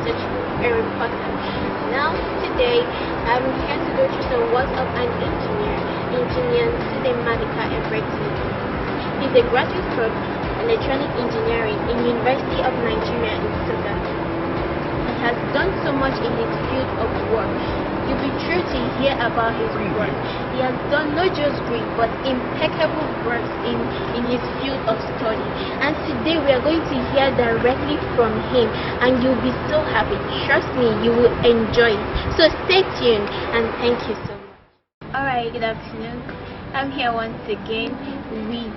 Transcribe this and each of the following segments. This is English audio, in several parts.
such very important. Now today I'm here to go through some words of an engineer Nsude Maduka Evaristus. He's a graduate from electronic engineering in University of Nigeria in Nsukka. He has done so much in his field of work. You'll be thrilled to hear about his work. He has done not just great but impeccable works in his field of study. And today we are going to hear directly from him and you'll be so happy. Trust me, you will enjoy it. So stay tuned and thank you so much. Alright, good afternoon. I'm here once again with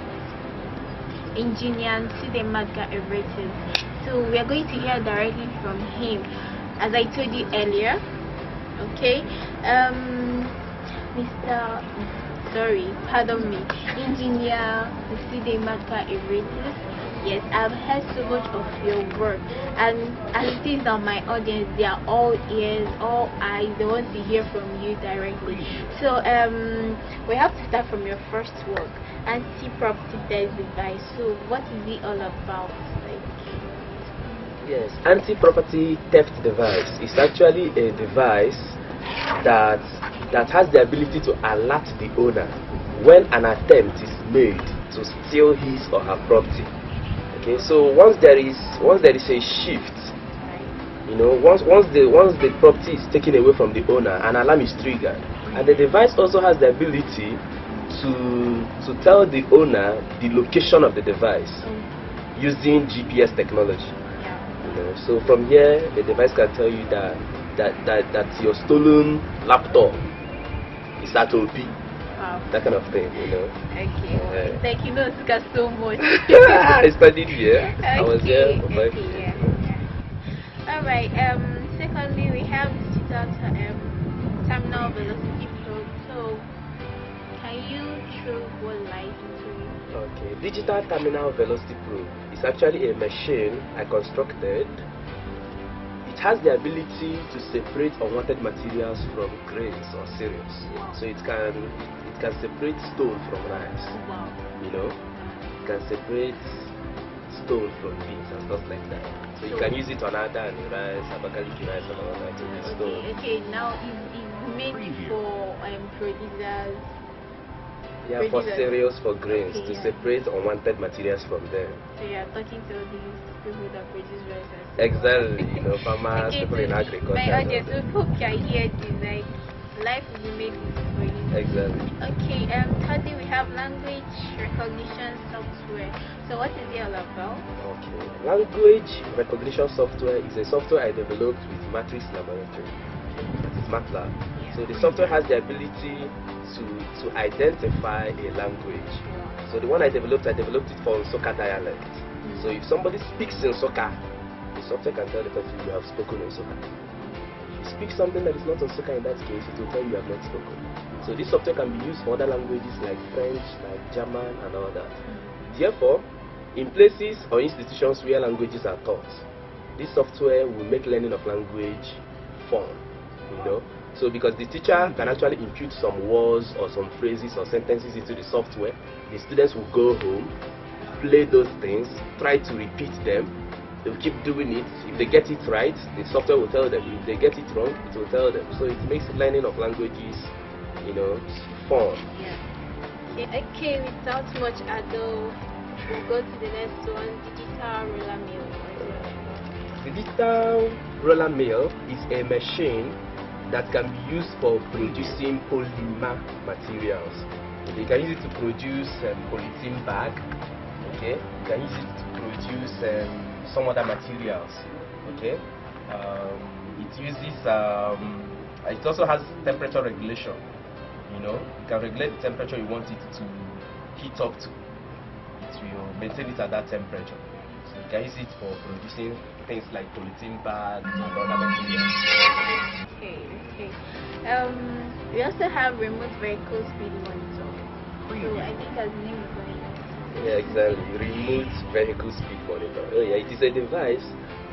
Engineer Nsude Maduka Evaristus. So we are going to hear directly from him, as I told you earlier. Okay, Engineer Nsude Maduka Evaristus. Yes, I've heard so much of your work, and as it is on my audience, they are all ears, all eyes. They want to hear from you directly. So we have to start from your first work, anti-property theft device. So what is it all about? Yes, anti-property theft device is actually a device that has the ability to alert the owner when an attempt is made to steal his or her property. Okay, so once there is a shift, once the property is taken away from the owner, an alarm is triggered, and the device also has the ability to tell the owner the location of the device using GPS technology. So from here, the device can tell you that your stolen laptop is at OP. Wow. That kind of thing, Okay. It's like it's got so much. I studied here. Okay. I was here for 5 years. Yeah. Alright, secondly we have digital terminal velocity probe. So can you throw what light into it? Okay, digital terminal velocity probe is actually a machine I constructed. It has the ability to separate unwanted materials from grains or cereals. So it can separate stone from rice. Wow. It can separate stone from beans and stuff like that. So you can use it on Ada and rice, Abakaliki rice and all that to be stone. Okay, now it's made for producers. Yeah, for cereals, for grains, okay, to separate unwanted materials from them. So you are talking to these people that produce rice. Exactly, farmers, okay, people in agriculture. My audience, we hope you are here tonight. Life will be made easy for you. Exactly. Okay, thirdly we have language recognition software. So what is it all about? Okay, language recognition software is a software I developed with Matrix Laboratory. That is MATLAB. Yeah. So the software has the ability to identify a language. So the one I developed it for Nsukka dialect. So if somebody speaks in Nsukka, the software can tell the person you have spoken in Nsukka. If you speak something that is not in Nsukka, in that case, it will tell you have not spoken. So this software can be used for other languages like French, like German, and all that. Therefore, in places or institutions where languages are taught, this software will make learning of language fun. So because the teacher can actually impute some words or some phrases or sentences into the software, the students will go home, play those things, try to repeat them. They will keep doing it. If they get it right, the software will tell them. If they get it wrong, it will tell them. So it makes learning of languages, fun. Yeah. Okay, without much ado, we'll go to the next one, digital roller mill. The digital roller mill is a machine that can be used for producing polymer materials. You can use it to produce polythene bag. Okay, you can use it to produce some other materials. Okay, it uses it also has temperature regulation. You can regulate the temperature you want it to heat up to. It will maintain it at that temperature. So you can use it for producing things like polythene bags and other materials. Okay. We also have remote vehicle speed monitor. So I think that's the name of it. Yeah, exactly. Remote vehicle speed monitor. Oh yeah, it is a device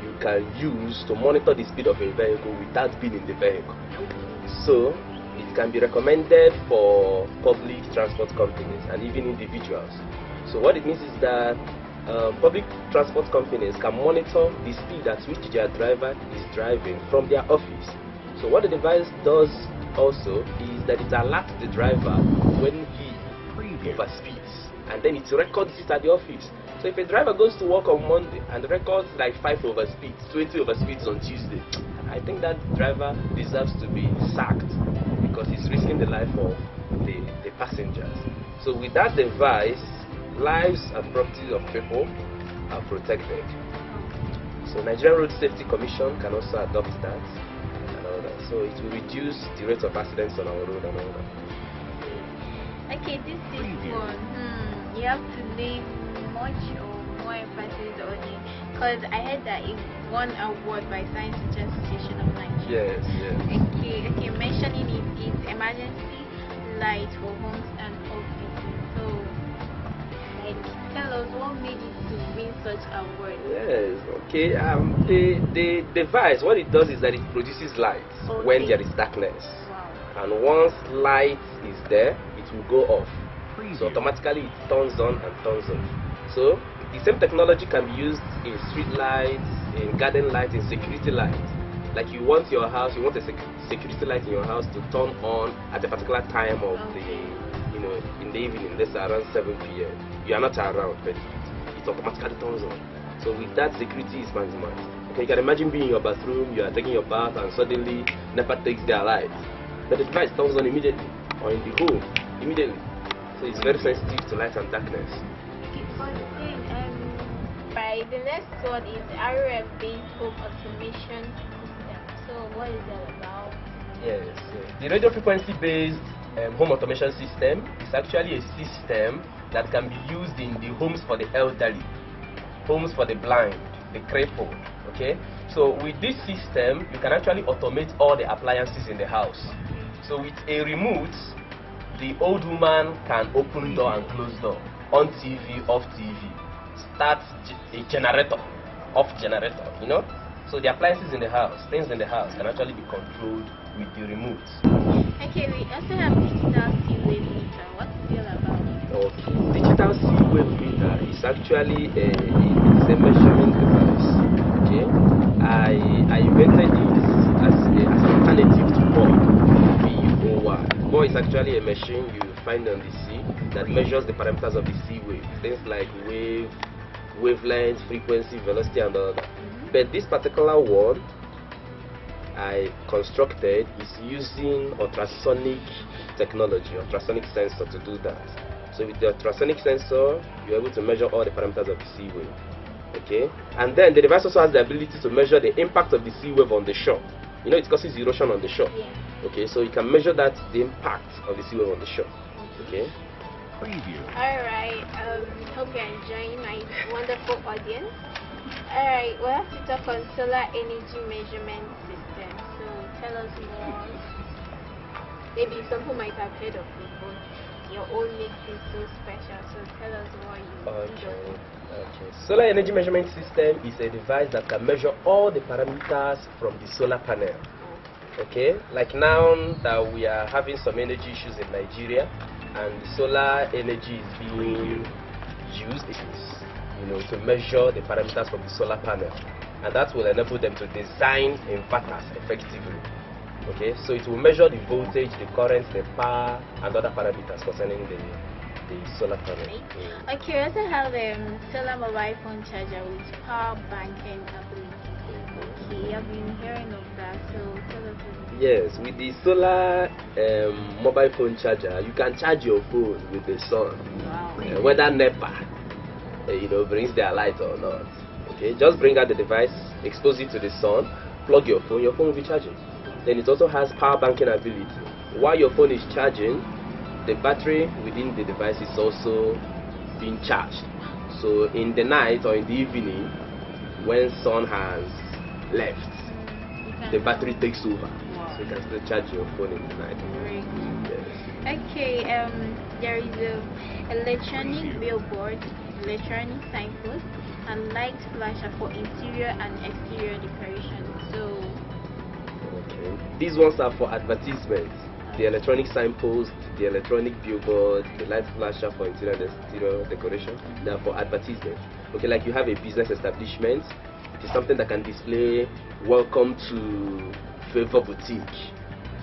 you can use to monitor the speed of a vehicle without being in the vehicle. So it can be recommended for public transport companies and even individuals. So what it means is that public transport companies can monitor the speed at which their driver is driving from their office. So what the device does also is that it alerts the driver when he overspeeds, and then it records it at the office. So if a driver goes to work on Monday and records like 5 overspeeds, 20 overspeeds on Tuesday, I think that driver deserves to be sacked because he's risking the life of the passengers. So with that device, lives and property of people are protected. So Nigerian Road Safety Commission can also adopt that and all that. So it will reduce the rate of accidents on our road and all that. Okay, this is one. You have to name much or more emphasis on it, because I heard that it won award by Science Teacher Association of Nigeria. Yes. Okay, mentioning it is emergency light for homes and offices. So, like, tell us what made it to win such award. Yes, okay. The device, what it does is that it produces light when there is darkness. Wow. And once light is there, it will go off. So automatically it turns on and turns off. So the same technology can be used in street lights, in garden lights, in security lights. Like you want your house, you want a security light in your house to turn on at a particular time of in the evening, let's say around 7 p.m. You are not around, but it automatically turns on. So with that, security is maximized. Okay, you can imagine being in your bathroom, you are taking your bath, and suddenly NEPA takes their light. But the device turns on immediately, or in the home immediately. So it's very sensitive to light and darkness. By the next one is RFB Home Automation System. So what is that about? Yes. The radio frequency based home automation system is actually a system that can be used in the homes for the elderly, homes for the blind, the crippled. Okay. So with this system, you can actually automate all the appliances in the house. So with a remote, the old woman can open door and close door, on TV, off TV, start a generator, off generator, you know. So the appliances in the house, things in the house can actually be controlled with the remote. Okay, we also have digital C-wave meter. What's it all about? Okay, digital C-wave meter is actually it's a measurement device. Okay, I invented it as an alternative to Billboard is actually a machine you find on the sea that measures the parameters of the sea wave, things like wavelength, frequency, velocity, and all that. But this particular one I constructed is using ultrasonic technology, ultrasonic sensor to do that. So with the ultrasonic sensor, you're able to measure all the parameters of the sea wave. Okay, and then the device also has the ability to measure the impact of the sea wave on the shore. You know, it causes erosion on the shore. Yeah. Okay, so you can measure that, the impact of the sea wave on the shore. Okay. Preview. Alright, hope you're enjoying my wonderful audience. Alright, we have to talk on solar energy measurement system. So tell us more. Maybe some who might have heard of it, but your own makes it so special. So tell us what you do. Okay. Solar energy measurement system is a device that can measure all the parameters from the solar panel. Okay, like now that we are having some energy issues in Nigeria, and the solar energy is being used, to measure the parameters from the solar panel, and that will enable them to design inverters effectively. Okay, so it will measure the voltage, the current, the power, and other parameters concerning the solar panel. Okay, we also have solar mobile phone charger with power banking ability. Okay, I've been hearing of that, so tell us. Yes, with the solar mobile phone charger, you can charge your phone with the sun. Wow. Whether NEPA, brings their light or not. Okay, just bring out the device, expose it to the sun, plug your phone will be charging. Then it also has power banking ability. While your phone is charging, the battery within the device is also being charged. So in the night or in the evening, when sun has left, the battery takes over. So you can still charge your phone in the night. Yes. Okay, there is electronic billboard, electronic signpost, and light flasher for interior and exterior decoration. So these ones are for advertisements. The electronic signpost, the electronic billboard, the light flasher for interior and exterior decoration, they are for advertisement. Okay, like you have a business establishment, it is something that can display "Welcome to Favor Boutique,"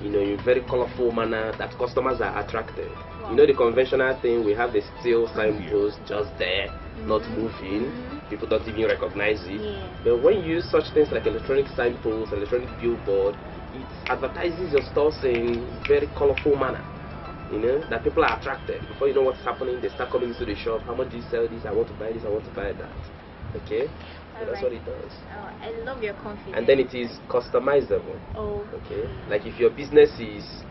in a very colorful manner that customers are attracted. Wow. You know, the conventional thing, we have the steel signpost just there, not moving. People don't even recognize it. Yeah. But when you use such things like electronic signpost, electronic billboard, it advertises your stores in very colorful manner. You know, that people are attracted. Before you know what's happening, they start coming into the shop. How much do you sell this? I want to buy this, I want to buy that. Okay? So that's what it does. Oh, I love your confidence. And then it is customizable. Oh. Okay? Like if your business is,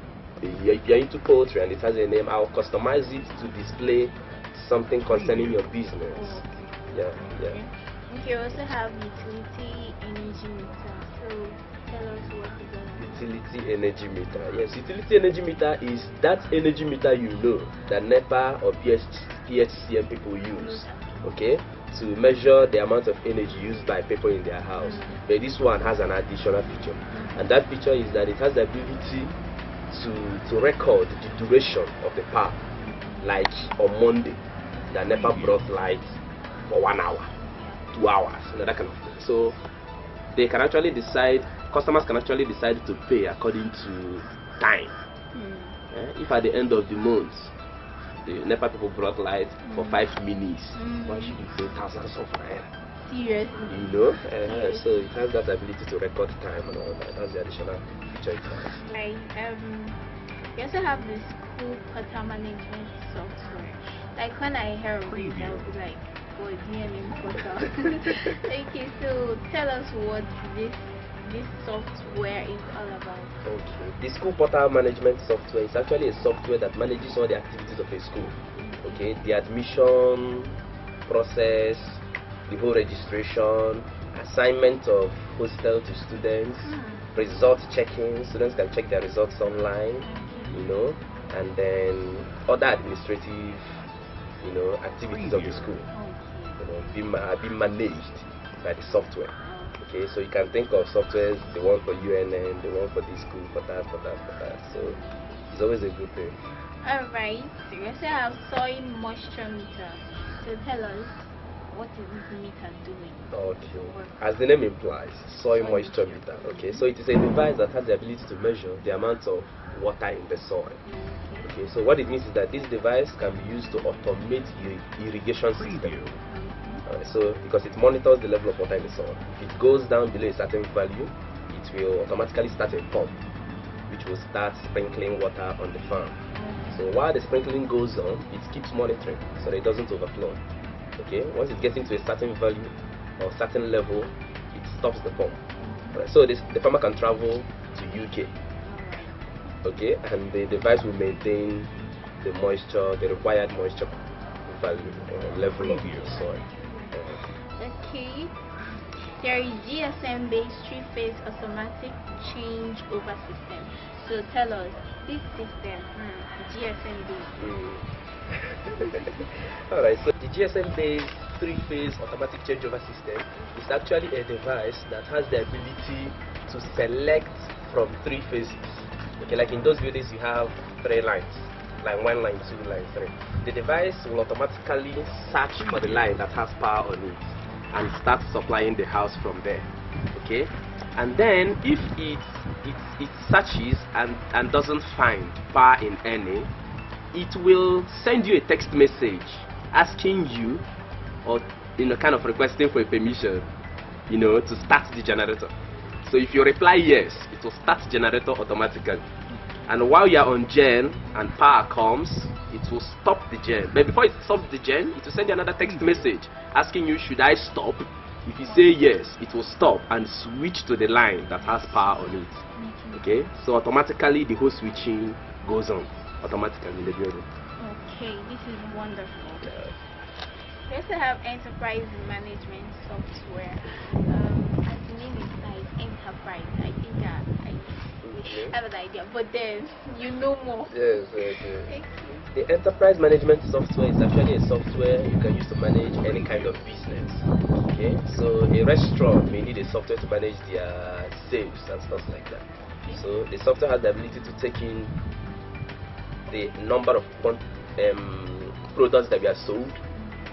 you're into poultry and it has a name, I'll customize it to display something concerning your business. Oh, Yeah, yeah. okay. Okay, we also have utility energy meter. So tell us what is that. Utility energy meter. Yes, utility energy meter is that energy meter you know that NEPA or PHCM people use, okay, to measure the amount of energy used by people in their house. But this one has an additional feature, and that feature is that it has the ability to record the duration of the power. Like on Monday, the NEPA brought light for 1 hour, 2 hours, you know, that kind of thing. So they can actually decide, customers can actually decide to pay according to time. If at the end of the month the NEPA people brought light for 5 minutes, why should you pay thousands of naira? Seriously? You know? So it has that ability to record time and all that. That's the additional feature it has. Like, we also have this cool portal management software. Like when I hear of it, I'll be like, oh, DNM portal. Okay, so tell us what this software is all about. Okay. The school portal management software is actually a software that manages all the activities of a school. Okay, the admission process, the whole registration, assignment of hostel to students, result checking. Students can check their results online, you know, and then other administrative, you know, activities of the school, you know, being managed by the software. Okay, so you can think of softwares, the one for UNN, the one for this school, for that. So it's always a good thing. Alright, so we also have Soy Moisture Meter. So tell us, what is this meter doing? Okay, as the name implies, Soy Moisture Meter. Okay, so it is a device that has the ability to measure the amount of water in the soil. Okay, so what it means is that this device can be used to automate irrigation system. So because it monitors the level of water in the soil. If it goes down below a certain value, it will automatically start a pump, which will start sprinkling water on the farm. So while the sprinkling goes on, it keeps monitoring so that it doesn't overflow. Okay, once it gets into a certain value or certain level, it stops the pump. So the farmer can travel to UK. Okay, and the device will maintain the moisture, the required moisture value or level of the soil. Okay, there is GSM-based 3-phase automatic changeover system. So tell us, this system, GSM-based. Alright, so the GSM-based 3-phase automatic changeover system is actually a device that has the ability to select from 3 phases. Okay, like in those buildings you have 3 lines. Line 1, line 2, line 3. The device will automatically search for the line that has power on it and start supplying the house from there. Okay, and then if it searches and doesn't find power in any, it will send you a text message asking you, or kind of requesting for a permission, to start the generator. So if you reply yes, it will start the generator automatically. And while you are on gen and power comes, it will stop the gen. But before it stops the gen, it will send you another text message asking you, should I stop? If you say yes, it will stop and switch to the line that has power on it. Okay, so automatically the whole switching goes on automatically in the building. Okay, this is wonderful. We also have enterprise management software. As the name implies, enterprise. I think I have an idea, but then you know more. Yes. The enterprise management software is actually a software you can use to manage any kind of business. Okay, so a restaurant may need a software to manage their sales and stuff like that. So the software has the ability to take in the number of products that we have sold,